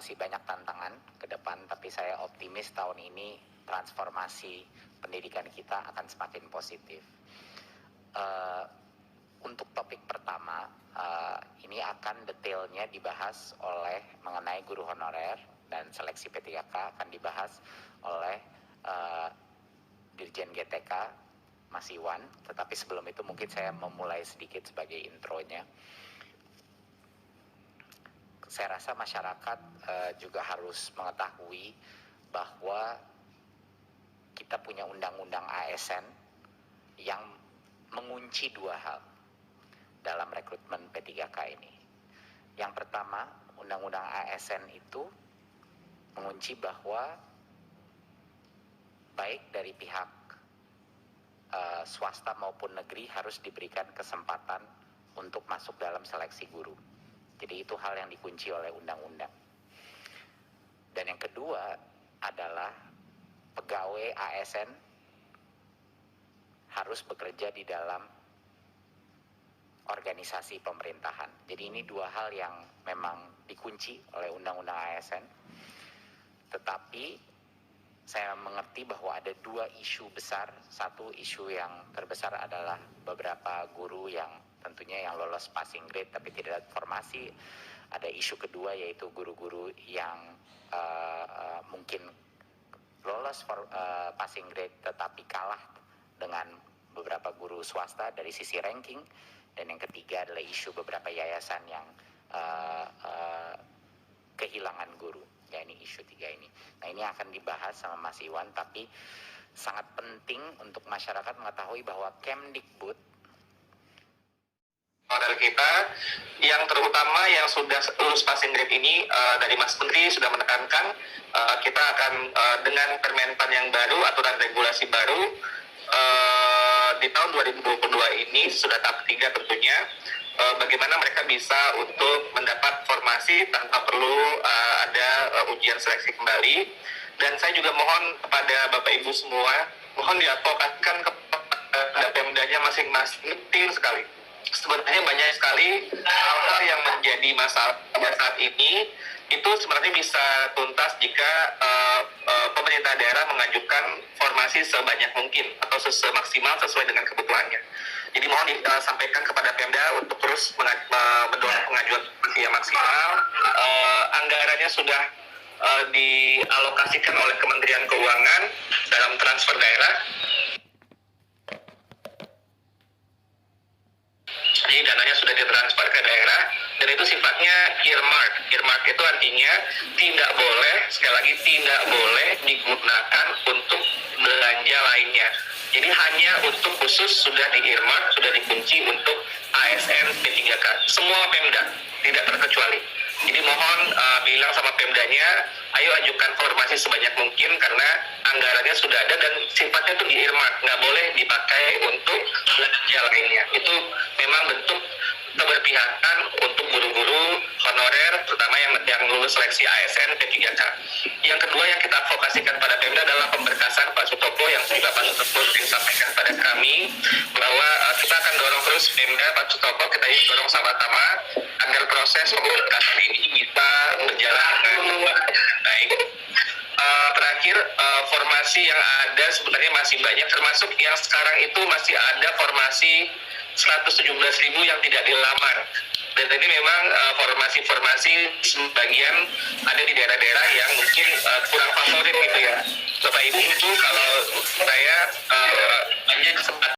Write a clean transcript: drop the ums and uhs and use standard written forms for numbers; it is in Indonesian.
masih banyak tantangan ke depan, tapi saya optimis tahun ini transformasi pendidikan kita akan semakin positif. Untuk topik pertama, ini akan detailnya dibahas oleh mengenai guru honorer dan seleksi P3K akan dibahas oleh Dirjen GTK Mas Iwan, tetapi sebelum itu mungkin saya memulai sedikit sebagai intronya. Saya rasa masyarakat juga harus mengetahui bahwa kita punya undang-undang ASN yang mengunci dua hal dalam rekrutmen P3K ini. Yang pertama, undang-undang ASN itu mengunci bahwa baik dari pihak swasta maupun negeri harus diberikan kesempatan untuk masuk dalam seleksi guru. Jadi itu hal yang dikunci oleh undang-undang. Dan yang kedua adalah pegawai ASN harus bekerja di dalam organisasi pemerintahan. Jadi ini dua hal yang memang dikunci oleh undang-undang ASN. Tetapi saya mengerti bahwa ada dua isu besar. Satu isu yang terbesar adalah beberapa guru yang tentunya yang lolos passing grade tapi tidak ada formasi. Ada isu kedua yaitu guru-guru yang mungkin lolos passing grade tetapi kalah dengan beberapa guru swasta dari sisi ranking. Dan yang ketiga adalah isu beberapa yayasan yang kehilangan guru. Ya, ini isu tiga ini. Nah, ini akan dibahas sama Mas Iwan, tapi sangat penting untuk masyarakat mengetahui bahwa Kemdikbud dari kita yang terutama yang sudah lulus passing grade ini dari Mas Menteri sudah menekankan kita akan dengan Permenpan yang baru, aturan regulasi baru di tahun 2022 ini sudah tahap 3 tentunya, bagaimana mereka bisa untuk mendapat formasi tanpa perlu ada ujian seleksi kembali. Dan saya juga mohon kepada Bapak Ibu semua, mohon diadvokatkan kepada Pemdanya masing-masing. Penting sekali. Sebenarnya banyak sekali hal-hal yang menjadi masalah pada saat ini itu sebenarnya bisa tuntas jika pemerintah daerah mengajukan formasi sebanyak mungkin atau semaksimal sesuai dengan kebutuhannya. Jadi mohon disampaikan kepada Pemda untuk terus mendorong pengajuan formasi yang maksimal. Anggarannya sudah dialokasikan oleh Kementerian Keuangan dalam transfer daerah. Jadi dananya sudah ditransfer ke daerah dan itu sifatnya earmark. Earmark itu artinya tidak boleh, sekali lagi tidak boleh digunakan untuk belanja lainnya. Jadi hanya untuk khusus sudah di earmark, sudah dikunci untuk ASN P3K. Semua Pemda, tidak terkecuali. Jadi mohon bilang sama Pemdanya, ayo ajukan formasi sebanyak mungkin karena anggarannya sudah ada dan sifatnya itu di earmark, nggak boleh dipakai untuk belanja lainnya. Itu memang bentuk keberpihakan untuk guru-guru honorer, terutama yang lulus seleksi ASN P3K. Yang kedua yang kita advokasikan pada Pemda adalah pemberkasan Pak Sutopo yang juga Pak Sutopo disampaikan pada kami bahwa kita akan dorong terus Pemda Pak Sutopo, kita dorong sama-sama agar proses pemberkasan ini bisa berjalan dengan baik. Terakhir, formasi yang ada sebenarnya masih banyak, termasuk yang sekarang itu masih ada formasi 117.000 yang tidak dilamar. Dan ini memang formasi-formasi sebagian ada di daerah-daerah yang mungkin kurang favorit gitu ya. Bapak Ibu itu kalau saya banyak kesempatan